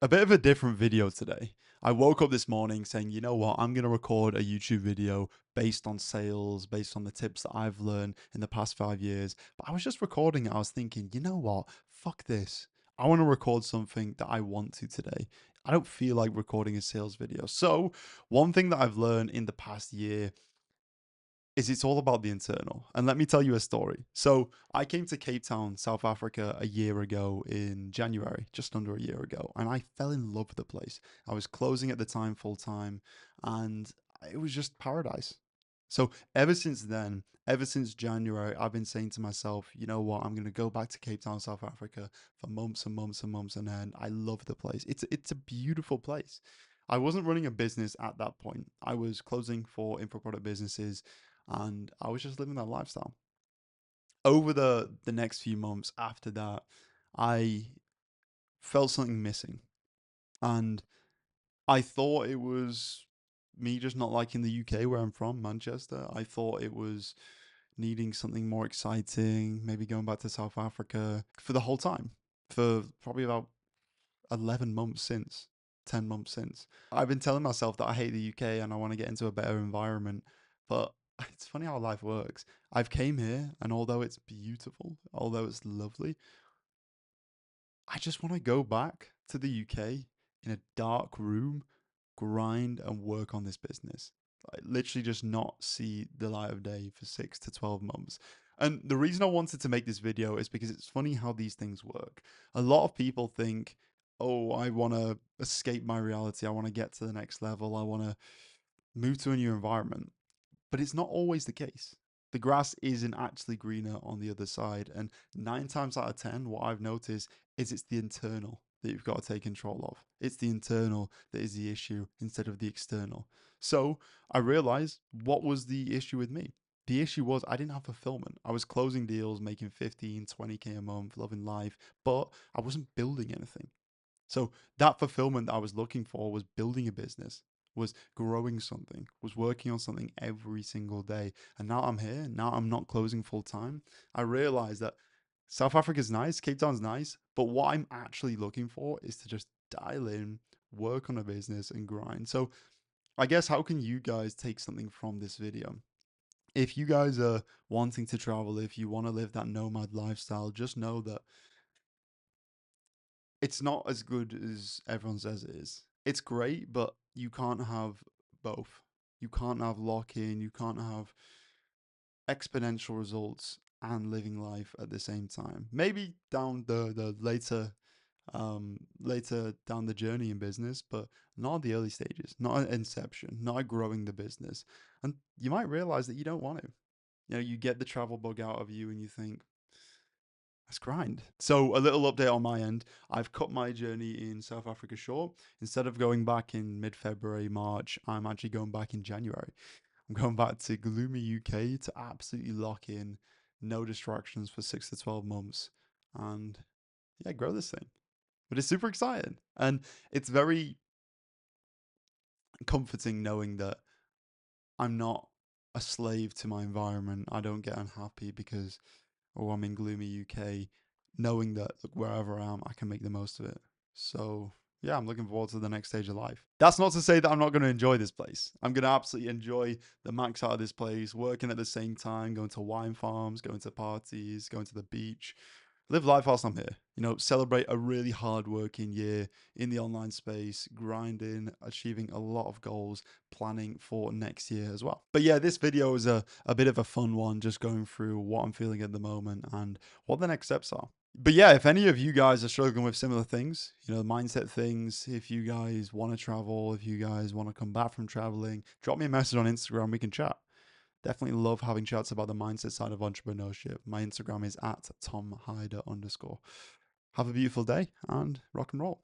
A bit of a different video today. I woke up this morning saying, you know what, I'm going to record a YouTube video based on sales, based on the tips that I've learned in the past 5 years. But I was just recording it. I was thinking, you know what, fuck this. I want to record something that I want to today. I don't feel like recording a sales video. So, one thing that I've learned in the past year is it's all about the internal. And let me tell you a story. So I came to Cape Town, South Africa a year ago in January, just under a year ago, and I fell in love with the place. I was closing at the time full time, and it was just paradise. So ever since then, ever since January, I've been saying to myself, you know what, I'm gonna go back to Cape Town, South Africa for months and months and months and end. I love the place. It's a beautiful place. I wasn't running a business at that point. I was closing for info product businesses and I was just living that lifestyle. Over the next few months after that, I felt something missing, and I thought it was me just not liking the UK where I'm from, Manchester. I thought it was needing something more exciting, maybe going back to South Africa for the whole time, for probably about 11 months since, 10 months since. I've been telling myself that I hate the UK and I want to get into a better environment, but it's funny how life works. I've came here and although it's beautiful, although it's lovely, I just want to go back to the UK in a dark room, grind and work on this business. Like literally just not see the light of day for 6 to 12 months. And the reason I wanted to make this video is because it's funny how these things work. A lot of people think, oh, I want to escape my reality. I want to get to the next level. I want to move to a new environment. But it's not always the case. The grass isn't actually greener on the other side. And 9 times out of 10, what I've noticed is it's the internal that you've got to take control of. It's the internal that is the issue instead of the external. So I realized what was the issue with me. The issue was I didn't have fulfillment. I was closing deals, making 15, 20K a month, loving life, but I wasn't building anything. So that fulfillment that I was looking for was building a business, was growing something, was working on something every single day. And now I'm here. Now I'm not closing full time. I realize that South Africa's nice, Cape Town's nice, but what I'm actually looking for is to just dial in, work on a business and grind. So I guess how can you guys take something from this video? If you guys are wanting to travel, if you want to live that nomad lifestyle, just know that it's not as good as everyone says it is. It's great, but you can't have both. You can't have lock in, you can't have exponential results and living life at the same time. Maybe down the later down the journey in business, but not at the early stages, not at inception, not at growing the business. And you might realize that you don't want to. You know, you get the travel bug out of you and you think, let's grind. So, a little update on my end. I've cut my journey in South Africa short. Instead of going back in mid February, March, I'm actually going back in January. I'm going back to gloomy UK to absolutely lock in, no distractions for 6 to 12 months, and yeah, grow this thing. But it's super exciting. And it's very comforting knowing that I'm not a slave to my environment. I don't get unhappy because or I'm in gloomy UK, knowing that look, wherever I am, I can make the most of it. So yeah, I'm looking forward to the next stage of life. That's not to say that I'm not going to enjoy this place. I'm going to absolutely enjoy the max out of this place, working at the same time, going to wine farms, going to parties, going to the beach, live life whilst I'm here. You know, celebrate a really hard working year in the online space, grinding, achieving a lot of goals, planning for next year as well. But yeah, this video is a bit of a fun one, just going through what I'm feeling at the moment and what the next steps are. But yeah, if any of you guys are struggling with similar things, you know, mindset things, if you guys want to travel, if you guys want to come back from traveling, drop me a message on Instagram. We can chat. Definitely love having chats about the mindset side of entrepreneurship. My Instagram is at tomhyder_. Have a beautiful day and rock and roll.